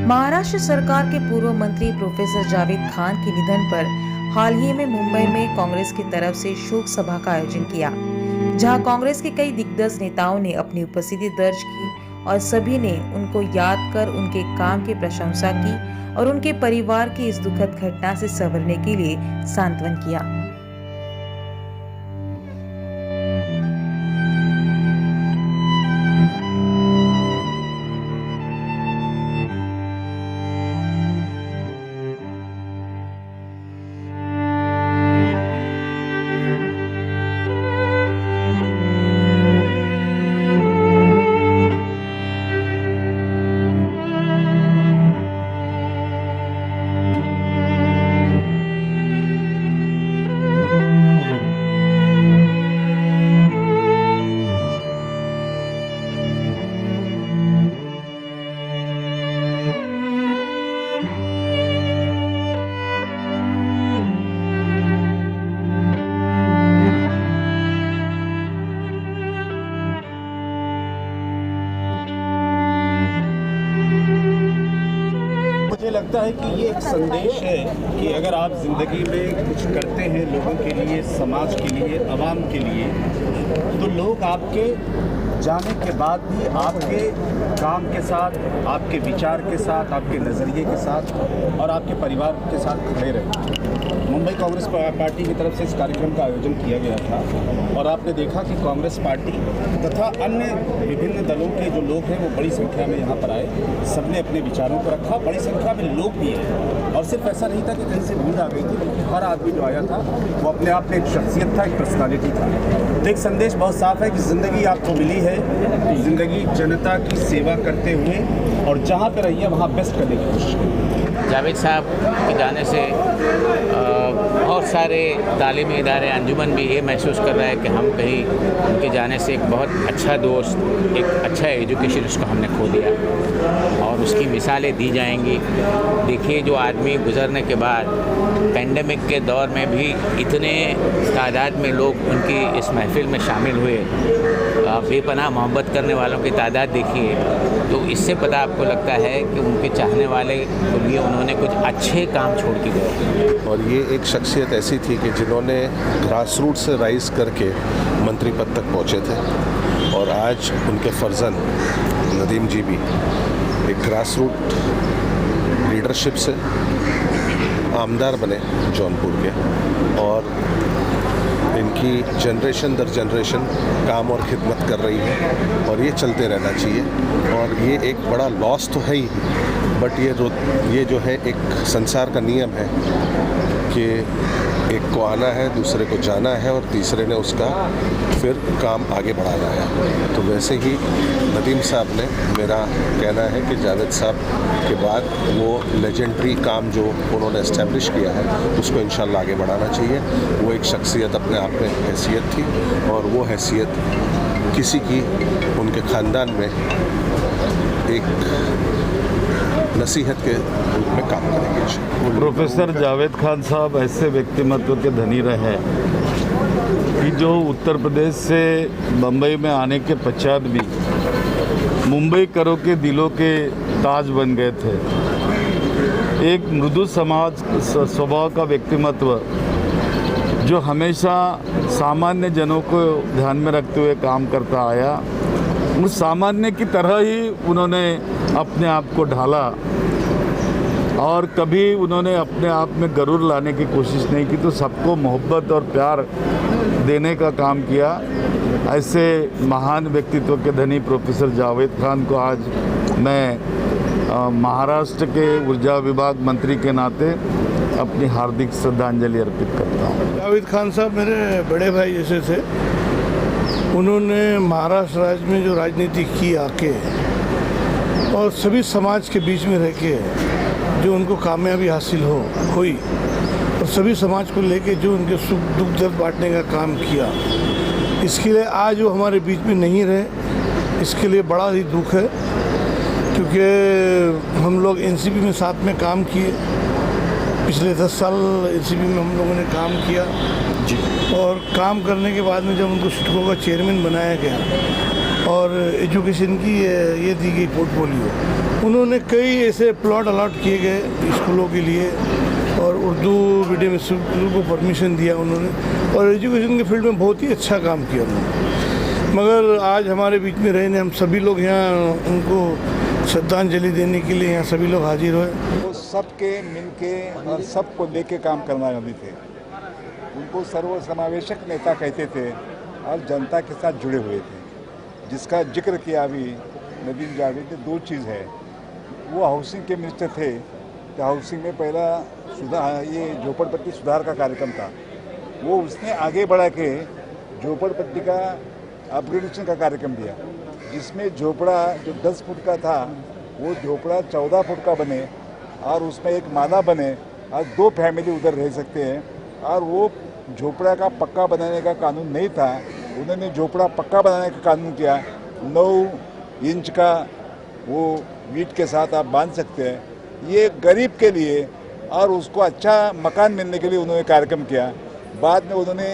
महाराष्ट्र सरकार के पूर्व मंत्री प्रोफेसर जावेद खान के निधन पर हाल ही में मुंबई में कांग्रेस की तरफ से शोक सभा का आयोजन किया, जहां कांग्रेस के कई दिग्गज नेताओं ने अपनी उपस्थिति दर्ज की और सभी ने उनको याद कर उनके काम की प्रशंसा की और उनके परिवार की इस दुखद घटना से संभलने के लिए सांत्वन किया। मुझे लगता है कि ये एक संदेश है कि अगर आप ज़िंदगी में कुछ करते हैं लोगों के लिए, समाज के लिए, आवाम के लिए, तो लोग आपके जाने के बाद भी आपके काम के साथ, आपके विचार के साथ, आपके नज़रिए के साथ और आपके परिवार के साथ खड़े रहे। मुंबई कांग्रेस पार्टी की तरफ से इस कार्यक्रम का आयोजन किया गया था और आपने देखा कि कांग्रेस पार्टी तथा अन्य विभिन्न दलों के जो लोग हैं वो बड़ी संख्या में यहाँ पर आए, सबने अपने विचारों को रखा, बड़ी संख्या में लोग भी हैं और सिर्फ ऐसा नहीं था कि कहीं से भीड़ आ गई थी, बल्कि हर आदमी जो आया था वो अपने आप में एक शख्सियत था, एक पर्सनालिटी था। तो एक संदेश बहुत साफ है कि ज़िंदगी आपको मिली है, ज़िंदगी जनता की सेवा करते हुए और जहाँ पर रहिए वहाँ बेस्ट करने की कोशिश करें। जावेद साहब के जाने से बहुत सारे तालीमी इदारे, अंजुमन भी ये महसूस कर रहा है कि हम कहीं उनके जाने से एक बहुत अच्छा दोस्त, एक अच्छा एजुकेशन उसको हमने खो दिया और उसकी मिसालें दी जाएंगी। देखिए, जो आदमी गुजरने के बाद पेंडेमिक के दौर में भी इतने तादाद में लोग उनकी इस महफिल में शामिल हुए, बेपनाह मोहब्बत करने वालों की तादाद देखिए, तो इससे पता आपको लगता है कि उनके चाहने वाले के लिए उन्होंने कुछ अच्छे काम छोड़ के गए। और ये एक शख्सियत ऐसी थी कि जिन्होंने ग्रास रूट से राइज करके मंत्री पद तक पहुँचे थे और आज उनके फर्जन नदीम जी भी एक ग्रास रूट लीडरशिप से आमदार बने जौनपुर के और इनकी जनरेशन दर जनरेशन काम और खिदमत कर रही है और ये चलते रहना चाहिए। और ये एक बड़ा लॉस तो है ही, बट ये जो है एक संसार का नियम है कि एक को आना है, दूसरे को जाना है और तीसरे ने उसका फिर काम आगे बढ़ाना है। तो वैसे ही नदीम साहब ने, मेरा कहना है कि जावेद साहब के बाद वो लेजेंडरी काम जो उन्होंने इस्टेब्लिश किया है उसको इंशाल्लाह आगे बढ़ाना चाहिए। वो एक शख्सियत अपने आप में हैसियत थी और वो हैसियत किसी की उनके ख़ानदान में एक नसीहत के रूप में काम करेंगे। प्रोफेसर जावेद खान साहब ऐसे व्यक्तिमत्व के धनी रहे कि जो उत्तर प्रदेश से बम्बई में आने के पश्चात भी मुंबई करों के दिलों के ताज बन गए थे। एक मृदु समाज स्वभाव का व्यक्तिमत्व जो हमेशा सामान्य जनों को ध्यान में रखते हुए काम करता आया। उस सामान्य की तरह ही उन्होंने अपने आप को ढाला और कभी उन्होंने अपने आप में गरूर लाने की कोशिश नहीं की, तो सबको मोहब्बत और प्यार देने का काम किया। ऐसे महान व्यक्तित्व के धनी प्रोफेसर जावेद खान को आज मैं महाराष्ट्र के ऊर्जा विभाग मंत्री के नाते अपनी हार्दिक श्रद्धांजलि अर्पित करता हूँ। जावेद खान साहब मेरे बड़े भाई जैसे थे। उन्होंने महाराष्ट्र राज्य में जो राजनीति की आके और सभी समाज के बीच में रह के जो उनको कामयाबी हासिल हुई और सभी समाज को लेके जो उनके सुख दुख दर्द बांटने का काम किया, इसके लिए आज वो हमारे बीच में नहीं रहे, इसके लिए बड़ा ही दुख है। क्योंकि हम लोग एनसीपी में साथ में काम किए, पिछले 10 साल एनसीपी में हम लोगों ने काम किया जी। और काम करने के बाद में जब उनको सिडको का चेयरमैन बनाया गया और एजुकेशन की ये दी गई पोर्टफोलियो। उन्होंने कई ऐसे प्लॉट अलॉट किए गए स्कूलों के लिए और उर्दू मीडियम स्कूल को परमिशन दिया उन्होंने, और एजुकेशन के फील्ड में बहुत ही अच्छा काम किया उन्होंने। मगर आज हमारे बीच में रहने हम सभी लोग यहाँ उनको श्रद्धांजलि देने के लिए यहाँ सभी लोग हाजिर हुए। वो सबके मिलके और सबको लेके काम करना चाहते थे। उनको सर्वसमावेशक नेता कहते थे और जनता के साथ जुड़े हुए थे। जिसका जिक्र किया अभी नदीम जावेद ने, दो चीज़ है। वो हाउसिंग के मिनिस्टर थे, तो हाउसिंग में पहला सुधार, ये झोपड़पट्टी सुधार का कार्यक्रम था, वो उसने आगे बढ़ा के झोपड़पट्टी का अपग्रेडेशन का कार्यक्रम दिया, जिसमें झोपड़ा जो 10 फुट का था वो झोपड़ा 14 फुट का बने और उसमें एक माला बने और 2 फैमिली उधर रह सकते हैं। और वो झोपड़ा का पक्का बनाने का कानून नहीं था, उन्होंने झोपड़ा पक्का बनाने का कानून किया। 9 इंच का वो ईंट के साथ आप बांध सकते हैं, ये गरीब के लिए, और उसको अच्छा मकान मिलने के लिए उन्होंने कार्यक्रम किया। बाद में उन्होंने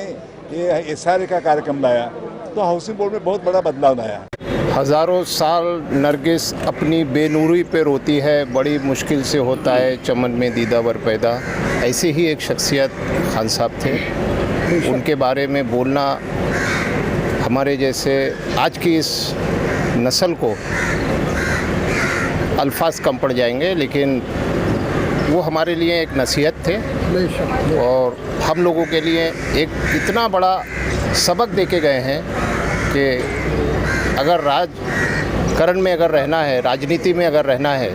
ये SRA का कार्यक्रम लाया, तो हाउसिंग बोर्ड में बहुत बड़ा बदलाव लाया। हज़ारों साल नरगिस अपनी बेनूरी पे रोती है, बड़ी मुश्किल से होता है चमन में दीदावर पैदा। ऐसे ही एक शख्सियत खान साहब थे। उनके बारे में बोलना हमारे जैसे आज की इस नस्ल को अल्फाज कम पड़ जाएंगे, लेकिन वो हमारे लिए एक नसीहत थे और हम लोगों के लिए एक इतना बड़ा सबक दे के गए हैं कि अगर राजकारण में अगर रहना है, राजनीति में अगर रहना है,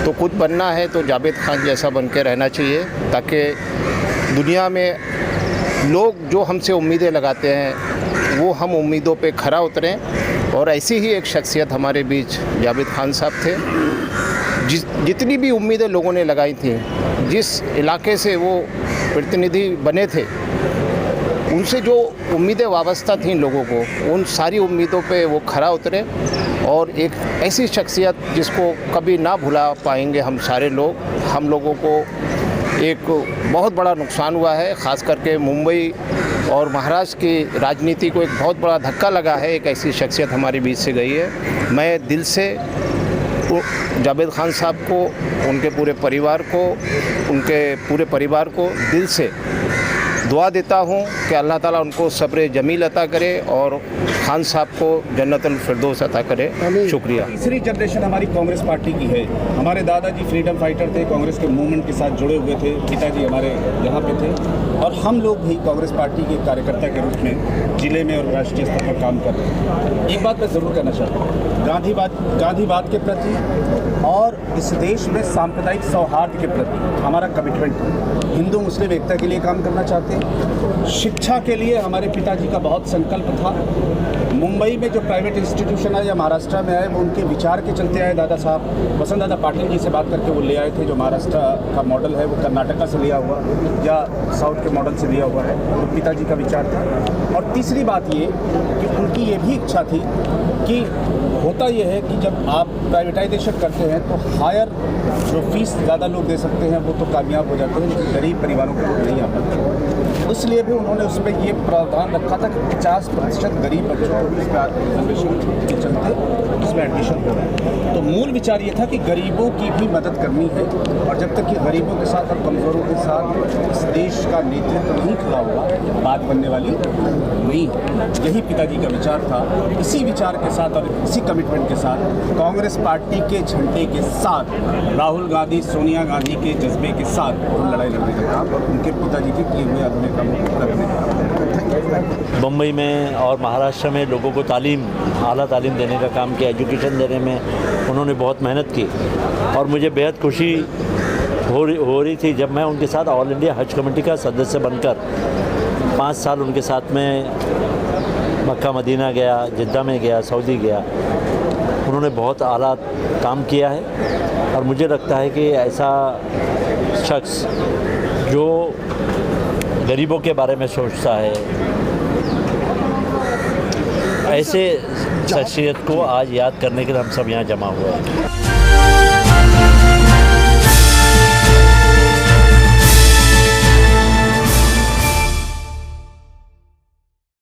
तो खुद बनना है तो जावेद खान जैसा बन के रहना चाहिए, ताकि दुनिया में लोग जो हमसे उम्मीदें लगाते हैं वो हम उम्मीदों पे खरा उतरें। और ऐसी ही एक शख्सियत हमारे बीच जावेद खान साहब थे। जितनी भी उम्मीदें लोगों ने लगाई थी, जिस इलाके से वो प्रतिनिधि बने थे, उनसे जो उम्मीदें वाबस्ता थीं लोगों को, उन सारी उम्मीदों पे वो खरा उतरे। और एक ऐसी शख्सियत जिसको कभी ना भुला पाएंगे हम सारे लोग। हम लोगों को एक बहुत बड़ा नुकसान हुआ है, ख़ास करके मुंबई और महाराष्ट्र की राजनीति को एक बहुत बड़ा धक्का लगा है। एक ऐसी शख्सियत हमारे बीच से गई है। मैं दिल से जावेद खान साहब को, उनके पूरे परिवार को दिल से दुआ देता हूँ कि अल्लाह ताला उनको सब्र जमील अता करे और खान साहब को जन्नतुल फिरदौस अता करे। शुक्रिया। तीसरी जनरेशन हमारी कांग्रेस पार्टी की है। हमारे दादाजी फ्रीडम फाइटर थे, कांग्रेस के मूवमेंट के साथ जुड़े हुए थे, पिताजी हमारे यहाँ पे थे, और हम लोग भी कांग्रेस पार्टी के कार्यकर्ता के रूप में जिले में और राष्ट्रीय स्तर पर काम कर रहे हैं। एक बात मैं ज़रूर कहना चाहता हूँ, गांधीवाद के प्रति और इस देश में सांप्रदायिक सौहार्द के प्रति हमारा कमिटमेंट है। हिंदू मुस्लिम एकता के लिए काम करना चाहते हैं। शिक्षा के लिए हमारे पिताजी का बहुत संकल्प था। मुंबई में जो प्राइवेट इंस्टीट्यूशन है या महाराष्ट्र में आए, वो उनके विचार के चलते आए। दादा साहब वसंत दादा पाटिल जी से बात करके वो ले आए थे। जो महाराष्ट्र का मॉडल है वो कर्नाटका से लिया हुआ या साउथ के मॉडल से लिया हुआ है, वो पिताजी का विचार था। और तीसरी बात ये कि उनकी ये भी इच्छा थी कि होता यह है कि जब आप प्राइवेटाइजेशन करते हैं तो हायर जो फीस ज़्यादा लोग दे सकते हैं वो तो कामयाब हो जाते हैं, लेकिन गरीब परिवारों के लोग नहीं आ पाते। इसलिए भी उन्होंने उसमें ये प्रावधान रखा था कि 50% गरीब बच्चों को इसमें रिजर्वेशन के चलते इसमें एडमिशन हो रहा है। तो मूल विचार ये था कि गरीबों की भी मदद करनी है, और जब तक कि गरीबों के साथ और कमज़ोरों के साथ इस देश का नेतृत्व नहीं खड़ा होगा, बात बनने वाली नहीं। यही पिताजी का विचार था। इसी विचार के साथ और इसी कमिटमेंट के साथ कांग्रेस पार्टी के झंडे के साथ राहुल गांधी, सोनिया गांधी के जज्बे के साथ हम लड़ाई लड़ने का काम और उनके पिताजी के किए हुए अधूरे काम को पूरा करने का काम। मुंबई में और महाराष्ट्र में लोगों को आला तालीम देने का काम किया, एजुकेशन देने में उन्होंने बहुत मेहनत की। और मुझे बेहद खुशी हो रही थी जब मैं उनके साथ ऑल इंडिया हज कमेटी का सदस्य बनकर 5 साल उनके साथ में मक्का मदीना गया, जिद्दा में गया, सऊदी गया। उन्होंने बहुत आला काम किया है और मुझे लगता है कि ऐसा शख्स जो गरीबों के बारे में सोचता है, ऐसे शख्सियत को आज याद करने के लिए हम सब यहाँ जमा हुए हैं।